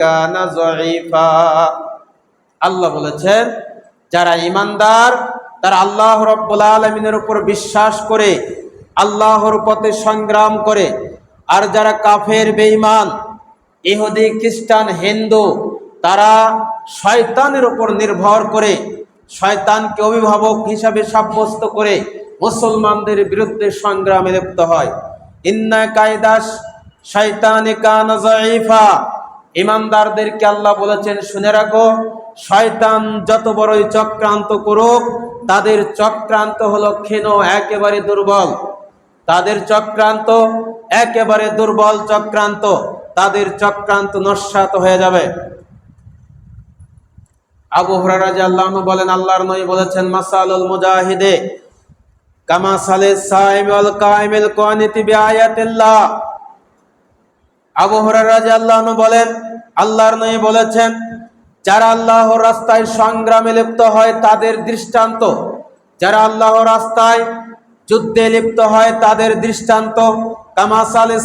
কানা যায়ীফা। আল্লাহ বলেছেন, যারা ঈমানদার তারা আল্লাহ রাব্বুল আলামিনের উপর বিশ্বাস করে আল্লাহর পথে সংগ্রাম করে, আর যারা কাফের বেঈমান ইহুদি খ্রিস্টান হিন্দু তারা শয়তানের উপর নির্ভর করে শয়তানকে অভিভাবক হিসাবে সাব্যস্ত করে মুসলমানদের বিরুদ্ধে সংগ্রামে লিপ্ত হয়। ইন্না কায়দাস শয়তানি কানা যায়ীফা। ঈমানদারদেরকে আল্লাহ বলেছেন, শুনে রাখো, শয়তান যত বড়ই চক্রান্ত করুক তাদের চক্রান্ত হলো ক্ষীণ, একেবারে দুর্বল। তাদের চক্রান্ত একেবারে দুর্বল চক্রান্ত, তাদের চক্রান্ত নস্যাৎ হয়ে যাবে। আবু হুরায়রা রাদিয়াল্লাহু আনহু বলেন, আল্লাহর নবী বলেছেন, মাসালুল মুজাহিদে কামাসালিস সাইম ওয়াল কাইমিল কুনিতি বিআয়াতিল্লাহ। আবু হুরায়রা রাদিয়াল্লাহু আনহু বলেন, আল্লাহর নবী বলেছেন, যারা আল্লাহর রাস্তায় সংগ্রামে লিপ্ত হয় তাদের দৃষ্টান্ত, যারা আল্লাহর রাস্তায় যুদ্ধে লিপ্ত হয় তাদের দৃষ্টান্ত কামাসালিস